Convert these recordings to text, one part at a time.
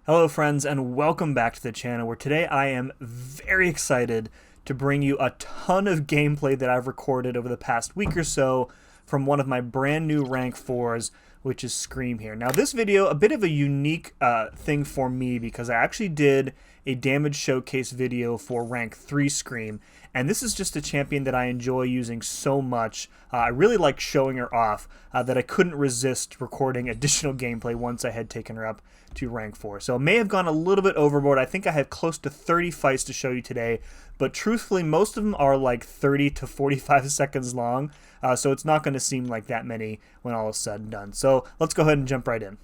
Hello friends and welcome back to the channel where today I am very excited to bring you a ton of gameplay that I've recorded over the past week or so from one of my brand new rank 4s, which is Scream here. Now this video, a bit of a unique thing for me because I actually did a damage showcase video for rank 3 Scream, and this is just a champion that I enjoy using so much. I really like showing her off that I couldn't resist recording additional gameplay once I had taken her up to rank 4. So it may have gone a little bit overboard. I think I have close to 30 fights to show you today, but truthfully most of them are like 30 to 45 seconds long, so it's not going to seem like that many when all is said and done. So let's go ahead and jump right in.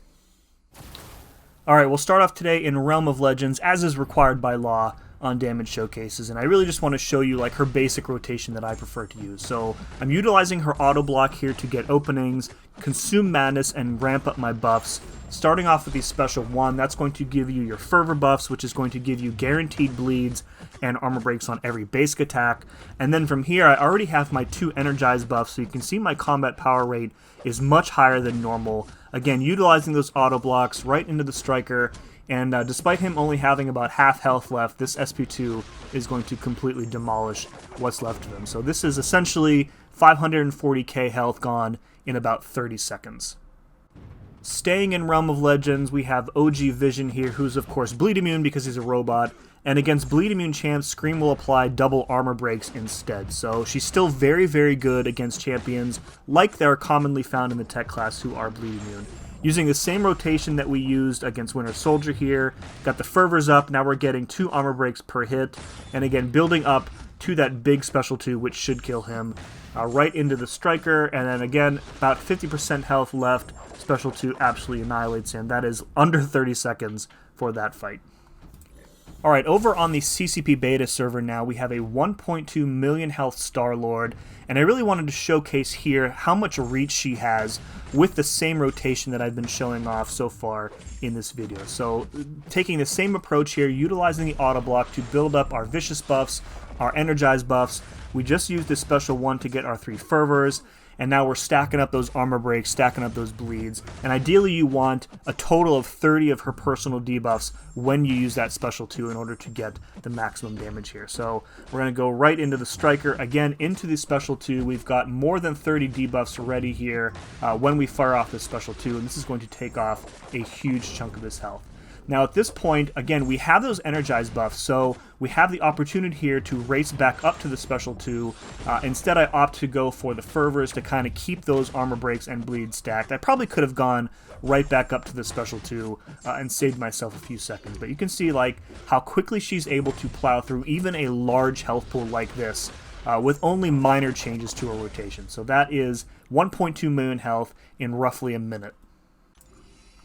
Alright, we'll start off today in Realm of Legends, as is required by law on damage showcases, and I really just want to show you like her basic rotation that I prefer to use. So I'm utilizing her auto block here to get openings, consume madness, and ramp up my buffs. Starting off with the special 1, that's going to give you your fervor buffs, which is going to give you guaranteed bleeds and armor breaks on every basic attack. And then from here I already have my 2 energized buffs, so you can see my combat power rate is much higher than normal. Again, utilizing those auto blocks right into the striker, and despite him only having about half health left, this SP2 is going to completely demolish what's left of him. So this is essentially 540k health gone in about 30 seconds. Staying in Realm of Legends, we have OG Vision here, who's of course bleed immune because he's a robot, and against bleed immune champs, Scream will apply double armor breaks instead. So she's still very, very good against champions like they are commonly found in the tech class who are bleed immune. Using the same rotation that we used against Winter Soldier here, got the fervors up, now we're getting 2 armor breaks per hit, and again building up to that big special 2 which should kill him, right into the striker, and then again about 50% health left, special 2 absolutely annihilates him. That is under 30 seconds for that fight. Alright, over on the CCP beta server now, we have a 1.2 million health Star-Lord, and I really wanted to showcase here how much reach she has with the same rotation that I've been showing off so far in this video. So, taking the same approach here, utilizing the auto block to build up our vicious buffs, our energized buffs. We just used this special 1 to get our 3 fervors, and now we're stacking up those armor breaks, stacking up those bleeds, and ideally you want a total of 30 of her personal debuffs when you use that special 2 in order to get the maximum damage here. So we're going to go right into the striker, again into the special 2. We've got more than 30 debuffs ready here when we fire off this special 2, and this is going to take off a huge chunk of his health. Now at this point, again, we have those energized buffs, so we have the opportunity here to race back up to the special 2. Instead I opt to go for the fervors to kind of keep those armor breaks and bleeds stacked. I probably could have gone right back up to the special 2 and saved myself a few seconds, but you can see like how quickly she's able to plow through even a large health pool like this with only minor changes to her rotation. So that is 1.2 million health in roughly a minute.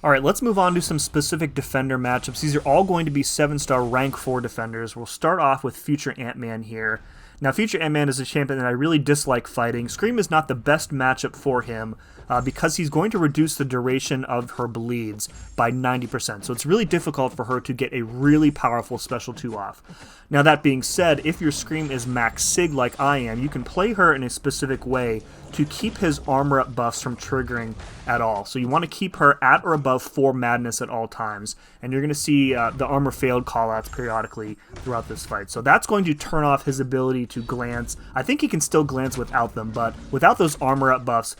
Alright, let's move on to some specific defender matchups. These are all going to be 7-star rank 4 defenders. We'll start off with Future Ant-Man here. Now, Future Ant-Man is a champion that I really dislike fighting. Scream is not the best matchup for him because he's going to reduce the duration of her bleeds by 90%. So it's really difficult for her to get a really powerful special 2 off. Now, that being said, if your Scream is max sig like I am, you can play her in a specific way to keep his armor up buffs from triggering at all. So you want to keep her at or above 4 madness at all times, and you're going to see the armor failed callouts periodically throughout this fight. So that's going to turn off his ability to glance. I think he can still glance without them, but without those armor up buffs,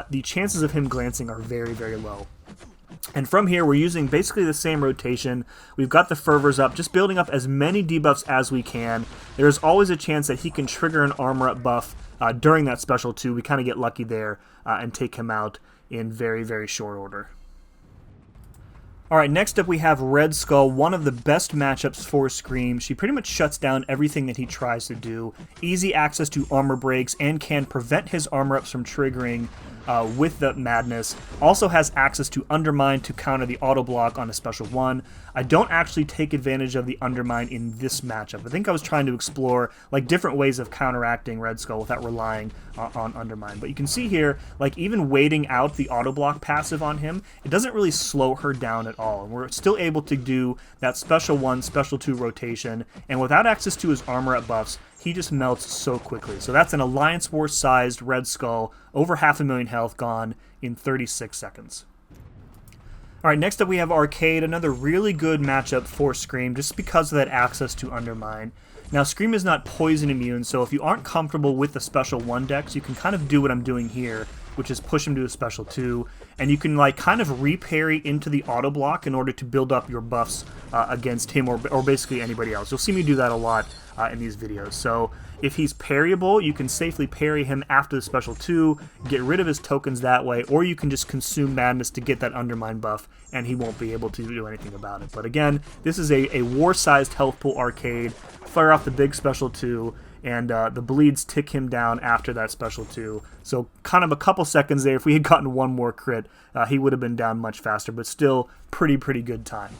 the chances of him glancing are very, very low. And from here, we're using basically the same rotation. We've got the fervors up, just building up as many debuffs as we can. There's always a chance that he can trigger an armor up buff during that special 2. We kind of get lucky there and take him out in very, very short order. Alright, next up we have Red Skull, one of the best matchups for Scream. She pretty much shuts down everything that he tries to do. Easy access to armor breaks and can prevent his armor ups from triggering with the madness. Also has access to Undermine to counter the auto block on a special 1. I don't actually take advantage of the Undermine in this matchup. I think I was trying to explore like different ways of counteracting Red Skull without relying on Undermine. But you can see here, like even waiting out the auto block passive on him, it doesn't really slow her down at all. And we're still able to do that special 1, special 2 rotation, and without access to his armor up buffs, he just melts so quickly. So that's an Alliance War sized Red Skull, over 500,000 health gone in 36 seconds. Alright, next up we have Arcade, another really good matchup for Scream, just because of that access to Undermine. Now, Scream is not poison immune, so if you aren't comfortable with the special 1 decks, you can kind of do what I'm doing here, which is push him to a special 2, and you can like kind of re-parry into the auto block in order to build up your buffs against him or basically anybody else. You'll see me do that a lot in these videos. So if he's parryable, you can safely parry him after the special 2, get rid of his tokens that way, or you can just consume Madness to get that Undermine buff, and he won't be able to do anything about it. But again, this is a war-sized health pool Arcade. Fire off the big special 2, and the bleeds tick him down after that special 2. So kind of a couple seconds there. If we had gotten one more crit, he would have been down much faster, but still pretty good time.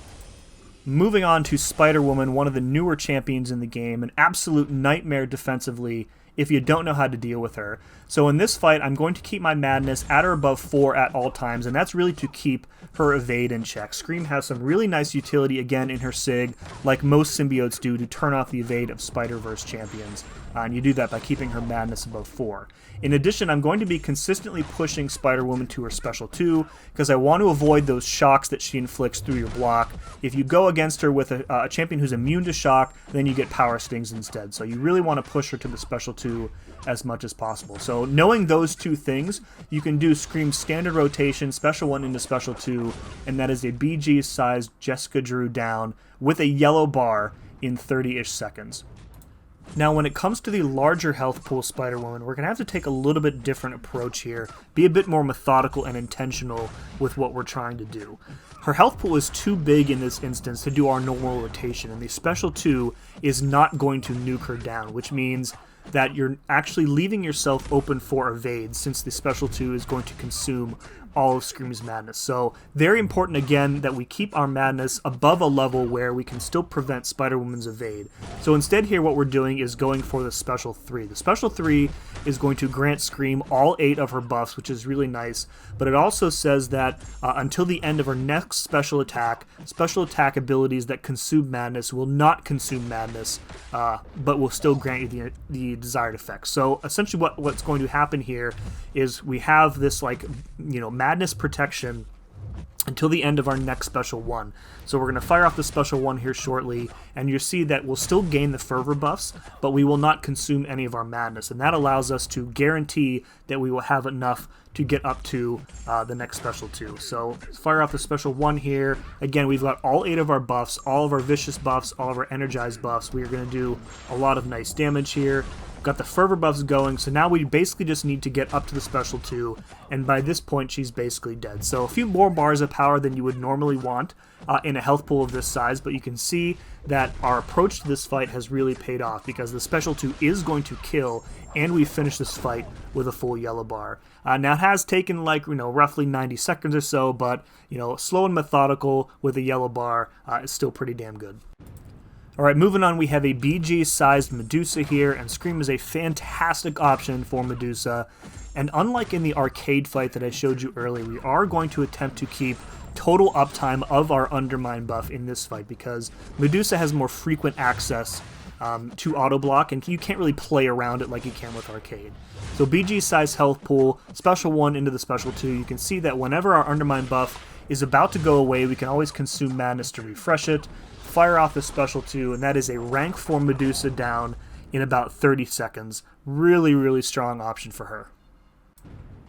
Moving on to Spider-Woman, one of the newer champions in the game, an absolute nightmare defensively if you don't know how to deal with her. So in this fight, I'm going to keep my Madness at or above 4 at all times, and that's really to keep her evade in check. Scream has some really nice utility, again, in her SIG, like most symbiotes do, to turn off the evade of Spider-Verse champions. And you do that by keeping her Madness above 4. In addition, I'm going to be consistently pushing Spider-Woman to her special 2, because I want to avoid those shocks that she inflicts through your block. If you go against her with a champion who's immune to shock, then you get power stings instead. So you really want to push her to the special 2 as much as possible. So knowing those two things, you can do Scream's standard rotation, special 1 into special 2, and that is a BG-sized Jessica Drew down with a yellow bar in 30-ish seconds. Now, when it comes to the larger health pool Spider-Woman, we're going to have to take a little bit different approach here, be a bit more methodical and intentional with what we're trying to do. Her health pool is too big in this instance to do our normal rotation, and the special 2 is not going to nuke her down, which means that you're actually leaving yourself open for evades, since the special 2 is going to consume all of Scream's Madness. So very important, again, that we keep our Madness above a level where we can still prevent Spider-Woman's evade. So instead here what we're doing is going for the special 3. The special 3 is going to grant Scream all 8 of her buffs, which is really nice, but it also says that until the end of her next special attack abilities that consume Madness will not consume Madness, but will still grant you the desired effect. So essentially what's going to happen here is we have this, like, you know, Madness protection until the end of our next special 1. So we're going to fire off the special 1 here shortly, and you'll see that we'll still gain the fervor buffs, but we will not consume any of our Madness, and that allows us to guarantee that we will have enough to get up to the next special 2. So fire off the special 1 here. Again, we've got all 8 of our buffs, all of our vicious buffs, all of our energized buffs. We are going to do a lot of nice damage here. Got the fervor buffs going, so now we basically just need to get up to the special 2, and by this point she's basically dead. So a few more bars of power than you would normally want in a health pool of this size, but you can see that our approach to this fight has really paid off, because the special 2 is going to kill, and we finished this fight with a full yellow bar. Now it has taken, like, roughly 90 seconds or so, but slow and methodical with a yellow bar is still pretty damn good. Alright, moving on, we have a BG-sized Medusa here, and Scream is a fantastic option for Medusa. And unlike in the arcade fight that I showed you earlier, we are going to attempt to keep total uptime of our Undermine buff in this fight, because Medusa has more frequent access to auto block, and you can't really play around it like you can with arcade. So BG-sized health pool, special 1 into the special 2, you can see that whenever our Undermine buff is about to go away, we can always consume Madness to refresh it, fire off the special 2, and that is a rank 4 Medusa down in about 30 seconds. Really strong option for her.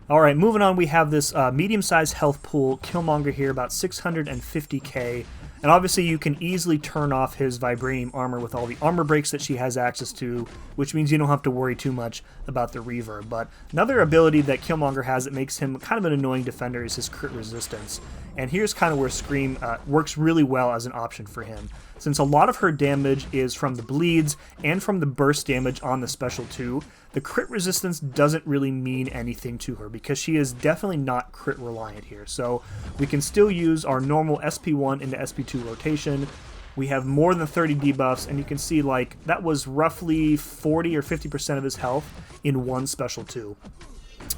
Alright, moving on, we have this medium-sized health pool, Killmonger here, about 650k, and obviously you can easily turn off his Vibranium armor with all the armor breaks that she has access to, which means you don't have to worry too much about the reverb. But another ability that Killmonger has that makes him kind of an annoying defender is his crit resistance. And here's kind of where Scream works really well as an option for him. Since a lot of her damage is from the bleeds and from the burst damage on the special 2, the crit resistance doesn't really mean anything to her, because she is definitely not crit reliant here. So we can still use our normal SP1 into SP2 rotation. We have more than 30 debuffs, and you can see, like, that was roughly 40 or 50% of his health in one special 2.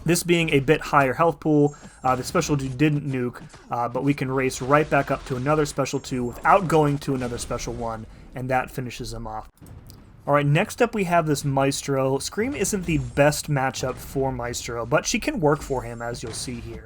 This being a bit higher health pool, the special 2 didn't nuke, but we can race right back up to another special 2 without going to another special 1, and that finishes him off. Alright, next up we have this Maestro. Scream isn't the best matchup for Maestro, but she can work for him, as you'll see here.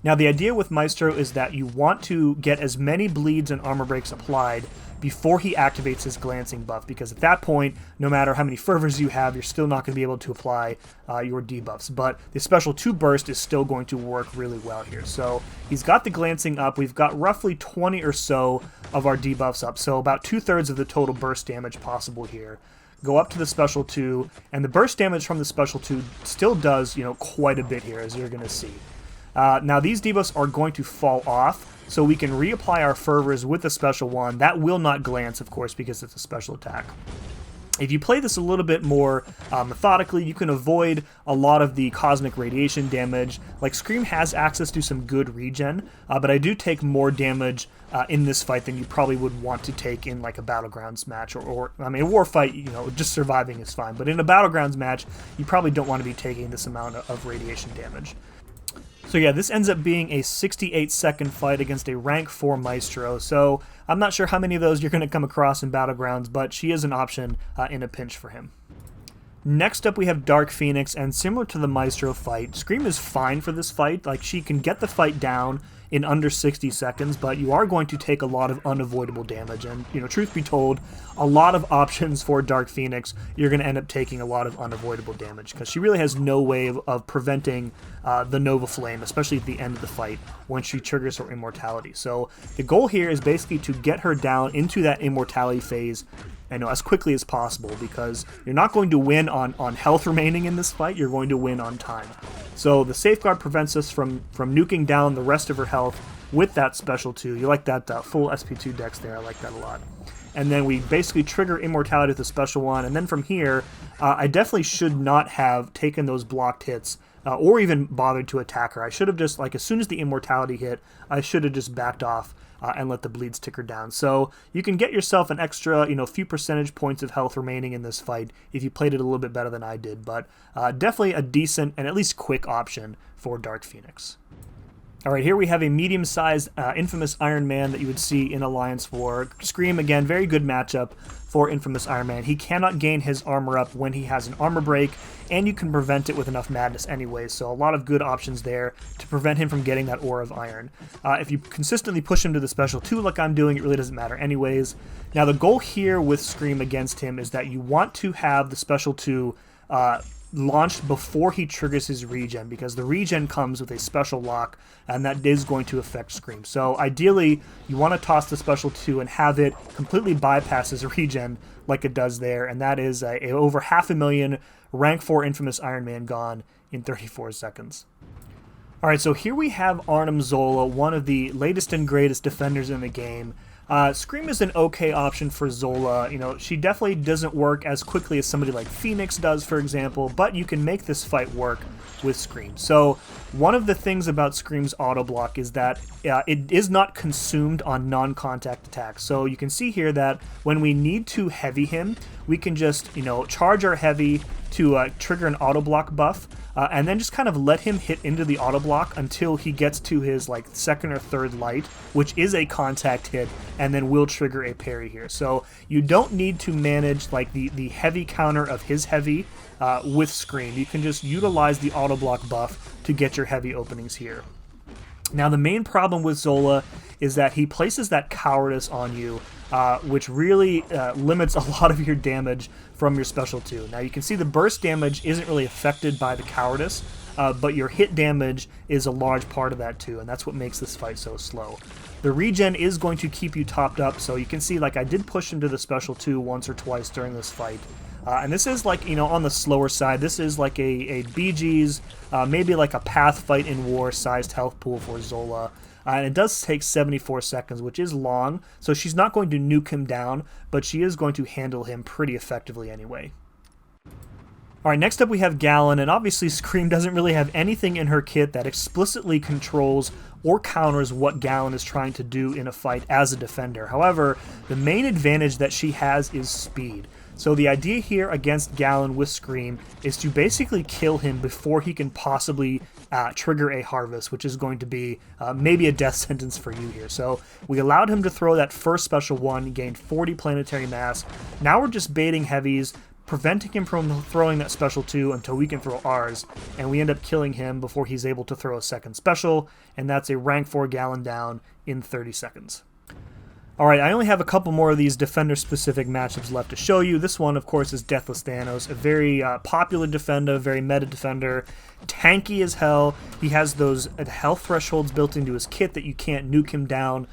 Now the idea with Maestro is that you want to get as many bleeds and armor breaks applied before he activates his glancing buff, because at that point, no matter how many fervors you have, you're still not going to be able to apply your debuffs. But the special 2 burst is still going to work really well here. So he's got the glancing up. We've got roughly 20 or so of our debuffs up, so about 2/3 of the total burst damage possible here. Go up to the special 2, and the burst damage from the special 2 still does, quite a bit here, as you're going to see. Now these debuffs are going to fall off, so we can reapply our fervors with the special 1. That will not glance, of course, because it's a special attack. If you play this a little bit more methodically, you can avoid a lot of the cosmic radiation damage. Like, Scream has access to some good regen, but I do take more damage in this fight than you probably would want to take in like a Battlegrounds match, or I mean, a war fight, just surviving is fine. But in a Battlegrounds match, you probably don't want to be taking this amount of radiation damage. So yeah, this ends up being a 68-second fight against a rank 4 Maestro, so I'm not sure how many of those you're going to come across in Battlegrounds, but she is an option in a pinch for him. Next up we have Dark Phoenix, and similar to the Maestro fight, Scream is fine for this fight. Like, she can get the fight down in under 60 seconds, but you are going to take a lot of unavoidable damage, and, truth be told, a lot of options for Dark Phoenix, you're going to end up taking a lot of unavoidable damage, because she really has no way of preventing the Nova Flame, especially at the end of the fight, when she triggers her immortality. So the goal here is basically to get her down into that immortality phase as quickly as possible, because you're not going to win on health remaining in this fight, you're going to win on time. So the Safeguard prevents us from nuking down the rest of her health with that special 2. You like that full SP2 dex there, I like that a lot. And then we basically trigger immortality with the special 1, and then from here, I definitely should not have taken those blocked hits, or even bothered to attack her. I should have just, as soon as the immortality hit, I should have just backed off and let the bleeds ticker down. So you can get yourself an extra, few percentage points of health remaining in this fight if you played it a little bit better than I did, but definitely a decent and at least quick option for Dark Phoenix. Alright, here we have a medium-sized Infamous Iron Man that you would see in Alliance War. Scream, again, very good matchup for Infamous Iron Man. He cannot gain his armor up when he has an armor break, and you can prevent it with enough madness anyway, so a lot of good options there to prevent him from getting that Aura of Iron. If you consistently push him to the special 2 like I'm doing, it really doesn't matter anyways. Now the goal here with Scream against him is that you want to have the special 2 launched before he triggers his regen, because the regen comes with a special lock, and that is going to affect Scream. So ideally, you want to toss the special 2 and have it completely bypass his regen like it does there, and that is over 500,000 rank 4 Infamous Iron Man gone in 34 seconds. Alright, so here we have Arnim Zola, one of the latest and greatest defenders in the game. Scream is an okay option for Zola. She definitely doesn't work as quickly as somebody like Phoenix does, for example, but you can make this fight work with Scream. So one of the things about Scream's auto block is that it is not consumed on non-contact attacks. So you can see here that when we need to heavy him, we can just, charge our heavy to trigger an auto block buff, and then just kind of let him hit into the auto block until he gets to his second or third light, which is a contact hit, and then will trigger a parry here. So you don't need to manage the heavy counter of his heavy with Scream. You can just utilize the auto block buff to get your heavy openings here. Now the main problem with Zola is that he places that cowardice on you, which really limits a lot of your damage from your special 2. Now you can see the burst damage isn't really affected by the cowardice, but your hit damage is a large part of that too, and that's what makes this fight so slow. The regen is going to keep you topped up, so you can see I did push him to the special 2 once or twice during this fight. And this is on the slower side. This is a BG's, maybe a Path Fight in War sized health pool for Zola. And it does take 74 seconds, which is long, so she's not going to nuke him down, but she is going to handle him pretty effectively anyway. Alright, next up we have Gallon, and obviously Scream doesn't really have anything in her kit that explicitly controls or counters what Gallon is trying to do in a fight as a defender. However, the main advantage that she has is speed. So the idea here against Gallon with Scream is to basically kill him before he can possibly trigger a Harvest, which is going to be maybe a death sentence for you here. So we allowed him to throw that first special 1, gained 40 planetary mass. Now we're just baiting heavies, preventing him from throwing that special 2 until we can throw ours, and we end up killing him before he's able to throw a second special, and that's a rank 4 Gallon down in 30 seconds. Alright, I only have a couple more of these Defender-specific matchups left to show you. This one, of course, is Deathless Thanos, a very popular Defender, very meta Defender, tanky as hell. He has those health thresholds built into his kit that you can't nuke him down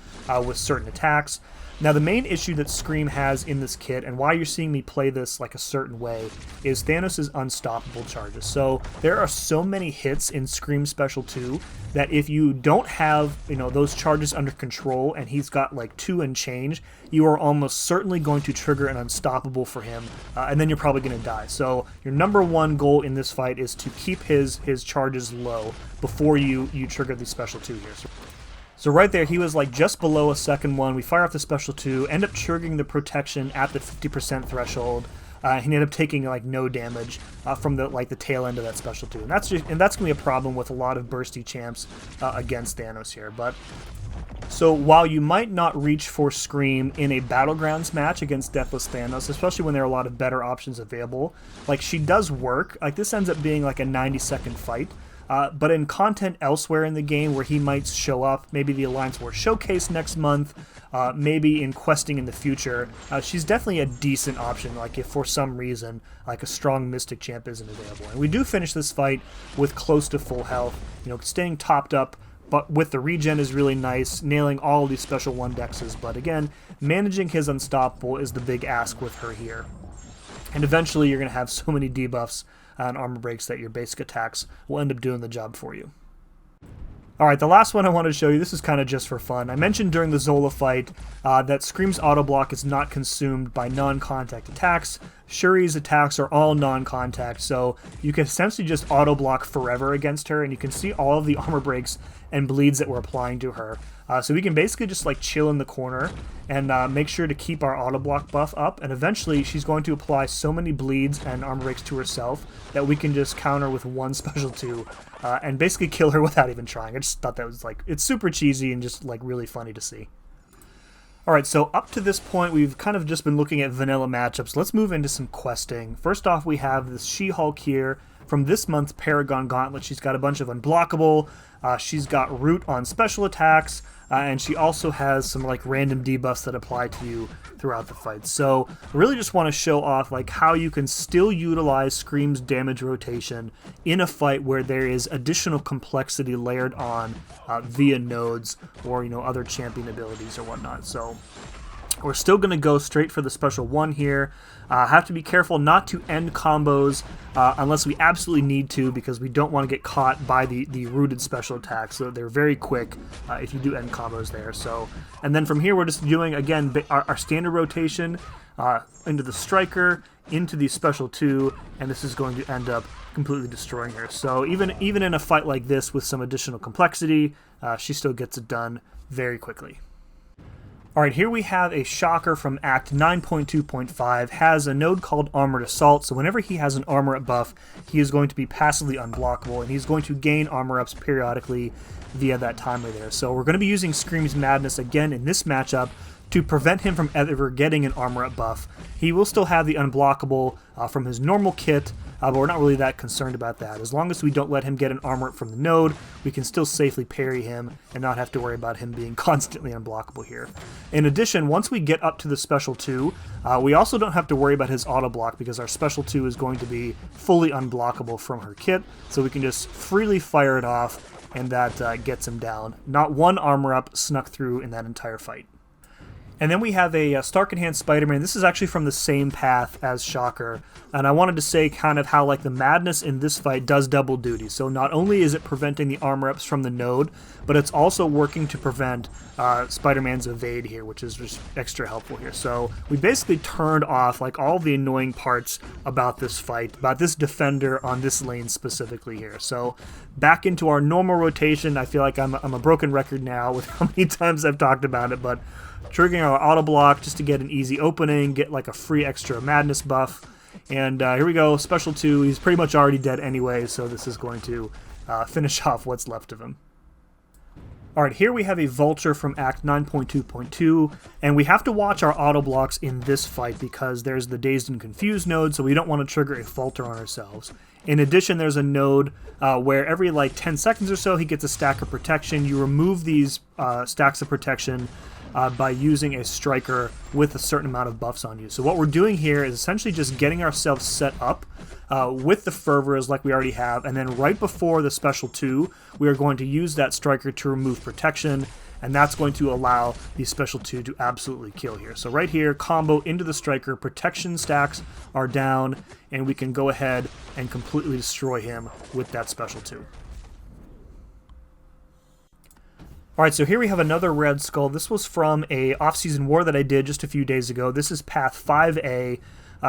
with certain attacks. Now, the main issue that Scream has in this kit, and why you're seeing me play this like a certain way, is Thanos' unstoppable charges. So there are so many hits in Scream Special 2 that if you don't have, those charges under control and he's got like 2 and change, you are almost certainly going to trigger an unstoppable for him, and then you're probably going to die. So your number one goal in this fight is to keep his charges low before you trigger the Special 2 here. So right there, he was like just below a second 1. We fire off the Special 2, end up triggering the protection at the 50% threshold. He ended up taking like no damage from the tail end of that Special 2, and that's gonna be a problem with a lot of bursty champs against Thanos here. But so while you might not reach for Scream in a Battlegrounds match against Deathless Thanos, especially when there are a lot of better options available, like she does work. Like this ends up being like a 90-second fight. But in content elsewhere in the game where he might show up, maybe the Alliance War Showcase next month, maybe in questing in the future, she's definitely a decent option, like if for some reason like a strong Mystic champ isn't available. And we do finish this fight with close to full health, staying topped up, but with the regen is really nice, nailing all of these Special 1 dexes, but again, managing his unstoppable is the big ask with her here. And eventually you're going to have so many debuffs and armor breaks that your basic attacks will end up doing the job for you. Alright, the last one I wanted to show you, this is kind of just for fun. I mentioned during the Zola fight that Scream's auto block is not consumed by non-contact attacks. Shuri's attacks are all non-contact, so you can essentially just auto block forever against her, and you can see all of the armor breaks and bleeds that we're applying to her. So we can basically just like chill in the corner and make sure to keep our auto block buff up, and eventually she's going to apply so many bleeds and armor breaks to herself that we can just counter with one Special 2 and basically kill her without even trying. I just thought that was it's super cheesy and just like really funny to see. Alright, so up to this point, we've kind of just been looking at vanilla matchups. Let's move into some questing. First off, we have this She-Hulk here from this month's Paragon Gauntlet. She's got a bunch of unblockable, she's got root on special attacks, and she also has some like random debuffs that apply to you throughout the fight. So I really just want to show off like how you can still utilize Scream's damage rotation in a fight where there is additional complexity layered on via nodes or other champion abilities or whatnot. So we're still going to go straight for the Special 1 here. Have to be careful not to end combos unless we absolutely need to, because we don't want to get caught by the rooted special attacks. So they're very quick if you do end combos there. So, and then from here we're just doing, again, our standard rotation into the Striker, into the Special 2, and this is going to end up completely destroying her. So even in a fight like this with some additional complexity, she still gets it done very quickly. Alright, here we have a Shocker from Act 9.2.5, has a node called Armored Assault, so whenever he has an armor up buff, he is going to be passively unblockable, and he's going to gain armor ups periodically via that timer there. So we're going to be using Scream's Madness again in this matchup to prevent him from ever getting an armor up buff. He will still have the unblockable from his normal kit, but we're not really that concerned about that. As long as we don't let him get an armor up from the node, we can still safely parry him and not have to worry about him being constantly unblockable here. In addition, once we get up to the Special 2, we also don't have to worry about his auto block, because our Special 2 is going to be fully unblockable from her kit, so we can just freely fire it off, and that gets him down. Not one armor up snuck through in that entire fight. And then we have a Stark Enhanced Spider-Man. This is actually from the same path as Shocker. And I wanted to say kind of how like the Madness in this fight does double duty. So not only is it preventing the armor ups from the node, but it's also working to prevent Spider-Man's evade here, which is just extra helpful here. So we basically turned off like all the annoying parts about this fight, about this defender on this lane specifically here. So back into our normal rotation. I feel like I'm a broken record now with how many times I've talked about it, but triggering our auto block just to get an easy opening, get like a free extra Madness buff. And here we go, Special 2. He's pretty much already dead anyway, so this is going to finish off what's left of him. All right, here we have a Vulture from Act 9.2.2, and we have to watch our auto blocks in this fight because there's the Dazed and Confused node, so we don't want to trigger a Falter on ourselves. In addition, there's a node where every like 10 seconds or so he gets a stack of protection. You remove these stacks of protection by using a striker with a certain amount of buffs on you. So what we're doing here is essentially just getting ourselves set up with the fervors like we already have, and then right before the special 2, we are going to use that striker to remove protection, and that's going to allow the special 2 to absolutely kill here. So right here, combo into the striker, protection stacks are down, and we can go ahead and completely destroy him with that special 2. Alright, so here we have another Red Skull. This was from a off-season war that I did just a few days ago. This is Path 5A,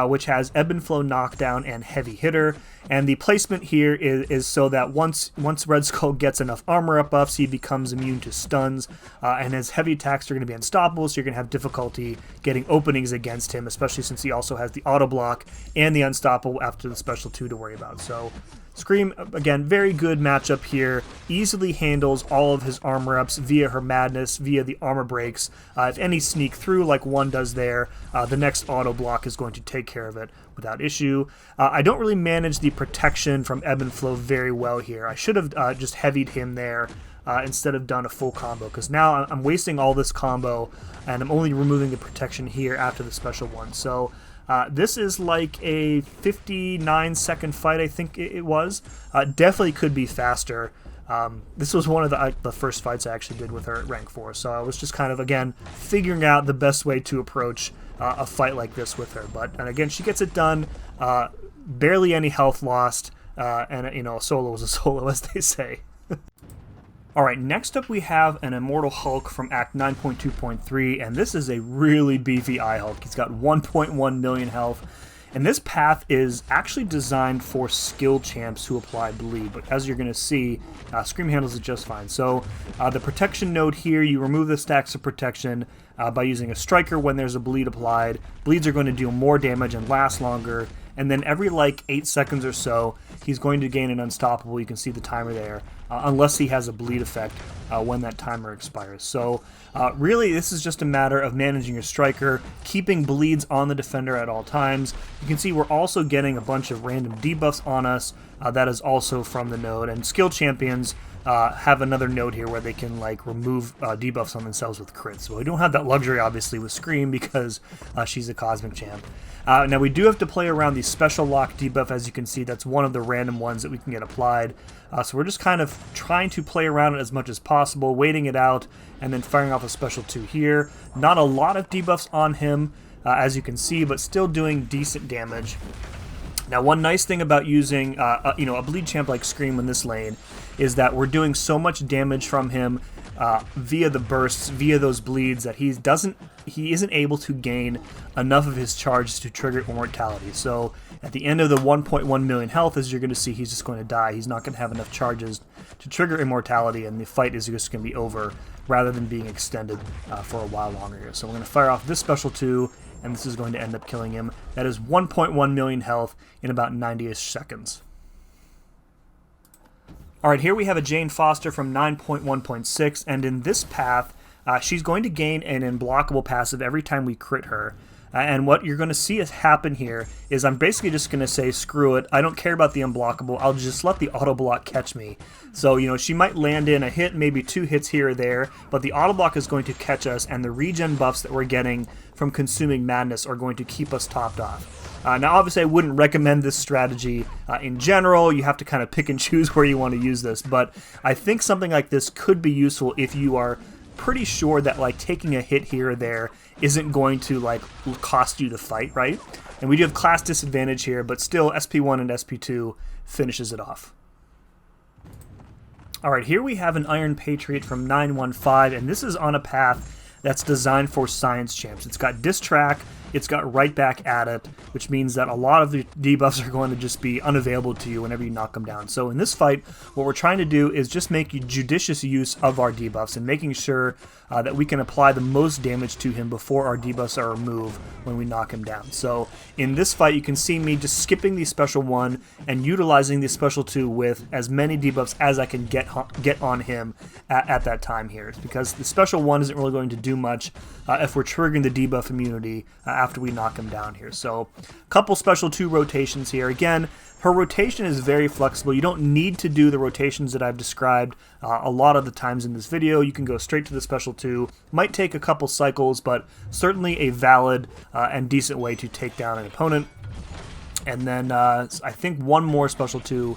which has Ebb and Flow Knockdown and Heavy Hitter. And the placement here is so that once Red Skull gets enough armor up buffs, he becomes immune to stuns. And his heavy attacks are going to be unstoppable, so you're going to have difficulty getting openings against him, especially since he also has the auto block and the unstoppable after the special 2 to worry about. So Scream, again, very good matchup here. Easily handles all of his armor ups via her madness, via the armor breaks. If any sneak through like one does there, the next auto block is going to take care of it without issue. I don't really manage the protection from Ebb and Flow very well here. I should have just heavied him there instead of done a full combo, because now I'm wasting all this combo and I'm only removing the protection here after the special one. So this is like a 59-second fight, I think it was. Definitely could be faster. This was one of the first fights I actually did with her at rank 4, so I was just kind of, again, figuring out the best way to approach a fight like this with her. And again, she gets it done. Barely any health lost, and, you know, a solo is a solo, as they say. Alright, next up we have an Immortal Hulk from Act 9.2.3, and this is a really beefy Eye Hulk. He's got 1.1 million health, and this path is actually designed for skill champs who apply bleed, but as you're going to see, Scream handles it just fine. So the protection node here, you remove the stacks of protection by using a striker when there's a bleed applied. Bleeds are going to do more damage and last longer, and then every like 8 seconds or so, he's going to gain an unstoppable. You can see the timer there, unless he has a bleed effect when that timer expires. So really, this is just a matter of managing your striker, keeping bleeds on the defender at all times. You can see we're also getting a bunch of random debuffs on us. That is also from the node, and skill champions have another node here where they can like remove debuffs on themselves with crits. Well, we don't have that luxury obviously with Scream because she's a cosmic champ. Now we do have to play around the special lock debuff. As you can see, that's one of the random ones that we can get applied. So we're just kind of trying to play around it as much as possible, waiting it out, and then firing off a special 2 here. Not a lot of debuffs on him, as you can see, but still doing decent damage. Now, one nice thing about using a bleed champ like Scream in this lane is that we're doing so much damage from him via the bursts, via those bleeds, that he isn't able to gain enough of his charges to trigger immortality. So at the end of the 1.1 million health, as you're going to see, he's just going to die. He's not going to have enough charges to trigger immortality, and the fight is just going to be over rather than being extended for a while longer here. So we're going to fire off this special 2, and this is going to end up killing him. That is 1.1 million health in about 90-ish seconds. Alright, here we have a Jane Foster from 9.1.6, and in this path, she's going to gain an unblockable passive every time we crit her. And what you're going to see us happen here is I'm basically just going to say, screw it, I don't care about the unblockable, I'll just let the auto block catch me. So, you know, she might land in a hit, maybe 2 hits here or there, but the auto block is going to catch us, and the regen buffs that we're getting from consuming madness are going to keep us topped off. Now, obviously, I wouldn't recommend this strategy in general. You have to kind of pick and choose where you want to use this, but I think something like this could be useful if you are pretty sure that like taking a hit here or there isn't going to like cost you the fight, right? And we do have class disadvantage here, but still SP1 and SP2 finishes it off. Alright, here we have an Iron Patriot from 9.1.5, and this is on a path that's designed for science champs. It's got Diss Track, it's got right back at it, which means that a lot of the debuffs are going to just be unavailable to you whenever you knock them down. So in this fight, what we're trying to do is just make judicious use of our debuffs and making sure that we can apply the most damage to him before our debuffs are removed when we knock him down. So in this fight, you can see me just skipping the special 1 and utilizing the special 2 with as many debuffs as I can get on him at that time here. It's because the special 1 isn't really going to do much if we're triggering the debuff immunity after we knock him down here. So a couple special 2 rotations here. Again, her rotation is very flexible. You don't need to do the rotations that I've described a lot of the times in this video. You can go straight to the special 2. Might take a couple cycles, but certainly a valid and decent way to take down an opponent. And then I think one more special 2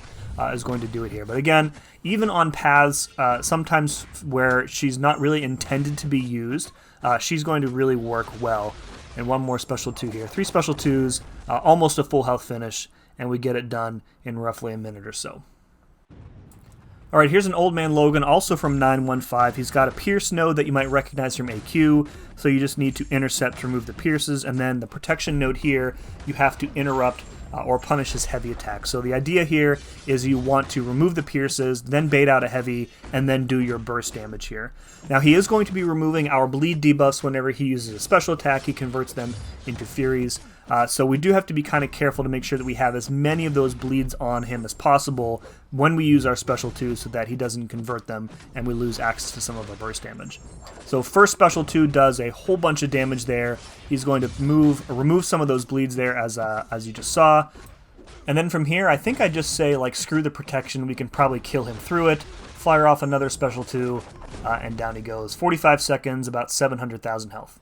is going to do it here. But again, even on paths sometimes where she's not really intended to be used, she's going to really work well. And one more special 2 here. 3 special 2s, almost a full health finish, and we get it done in roughly a minute or so. Alright, here's an Old Man Logan, also from 915. He's got a Pierce node that you might recognize from AQ, so you just need to intercept to remove the pierces, and then the protection node here, you have to interrupt or punish his heavy attack. So the idea here is you want to remove the pierces, then bait out a heavy, and then do your burst damage here. Now he is going to be removing our bleed debuffs whenever he uses a special attack. He converts them into Furies. So we do have to be kind of careful to make sure that we have as many of those bleeds on him as possible when we use our special 2 so that he doesn't convert them and we lose access to some of our burst damage. So first special 2 does a whole bunch of damage there. He's going to remove some of those bleeds there as you just saw. And then from here, I think I just say, like, screw the protection. We can probably kill him through it. Fire off another special 2, and down he goes. 45 seconds, about 700,000 health.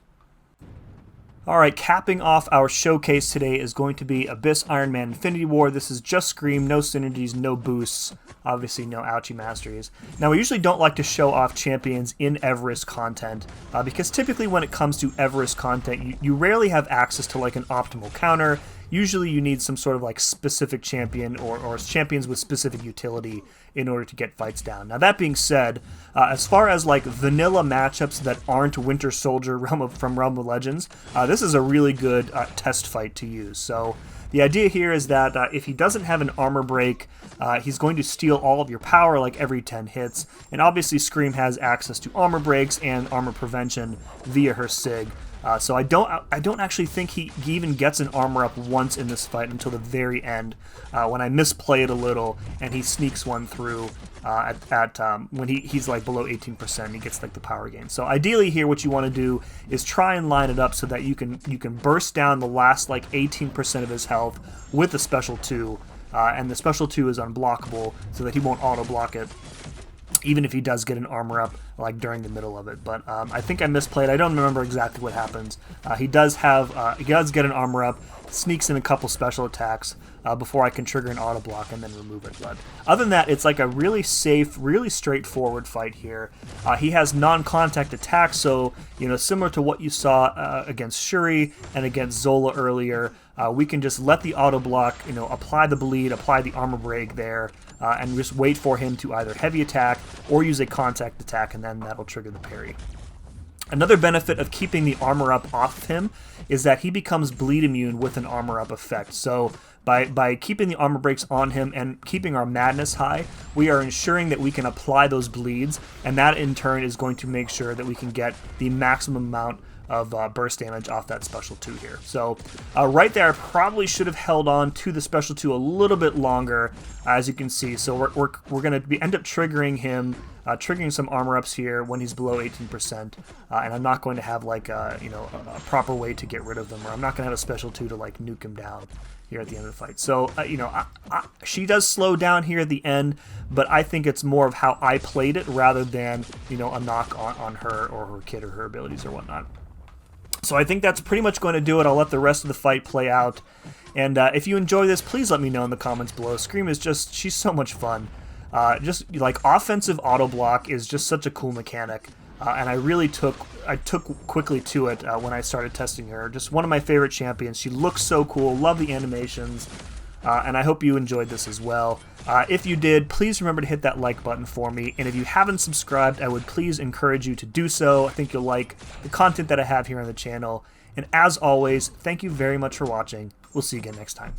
Alright, capping off our showcase today is going to be Abyss Iron Man Infinity War. This is just Scream, no synergies, no boosts, obviously no ouchie masteries. Now we usually don't like to show off champions in Everest content, because typically when it comes to Everest content, you rarely have access to like an optimal counter. Usually you need some sort of like specific champion or champions with specific utility in order to get fights down. Now that being said, as far as like vanilla matchups that aren't Winter Soldier from Realm of Legends, this is a really good test fight to use. So the idea here is that if he doesn't have an armor break, he's going to steal all of your power like every 10 hits, and obviously Scream has access to armor breaks and armor prevention via her Sig. So I don't actually think he even gets an armor up once in this fight until the very end, when I misplay it a little and he sneaks one through when he's like below 18%. He gets like the power gain. So ideally here, what you want to do is try and line it up so that you can burst down the last like 18% of his health with a special 2, and the special 2 is unblockable so that he won't auto block it, even if he does get an armor up like during the middle of it. But I think I misplayed. I don't remember exactly what happens. He does get an armor up, sneaks in a couple special attacks before I can trigger an auto block and then remove it. But other than that, it's like a really safe, really straightforward fight here. He has non-contact attacks, so similar to what you saw against Shuri and against Zola earlier, we can just let the auto block, apply the bleed, apply the armor break there, and just wait for him to either heavy attack or use a contact attack, and then that'll trigger the parry. Another benefit of keeping the armor up off of him is that he becomes bleed immune with an armor up effect. So by keeping the armor breaks on him and keeping our madness high, we are ensuring that we can apply those bleeds, and that in turn is going to make sure that we can get the maximum amount of burst damage off that special 2 here. So right there, I probably should have held on to the special 2 a little bit longer, as you can see. So we're going to end up triggering him, triggering some armor ups here when he's below 18%, and I'm not going to have like a proper way to get rid of them, or I'm not going to have a special 2 to like nuke him down here at the end of the fight. So she does slow down here at the end, but I think it's more of how I played it rather than a knock on her or her kit or her abilities or whatnot. So I think that's pretty much going to do it. I'll let the rest of the fight play out. And if you enjoy this, please let me know in the comments below. Scream is she's so much fun. Just like offensive auto block is just such a cool mechanic. And I took quickly to it when I started testing her. Just one of my favorite champions. She looks so cool. Love the animations. and I hope you enjoyed this as well. If you did, please remember to hit that like button for me, and if you haven't subscribed, I would please encourage you to do so. I think you'll like the content that I have here on the channel, and as always, thank you very much for watching. We'll see you again next time.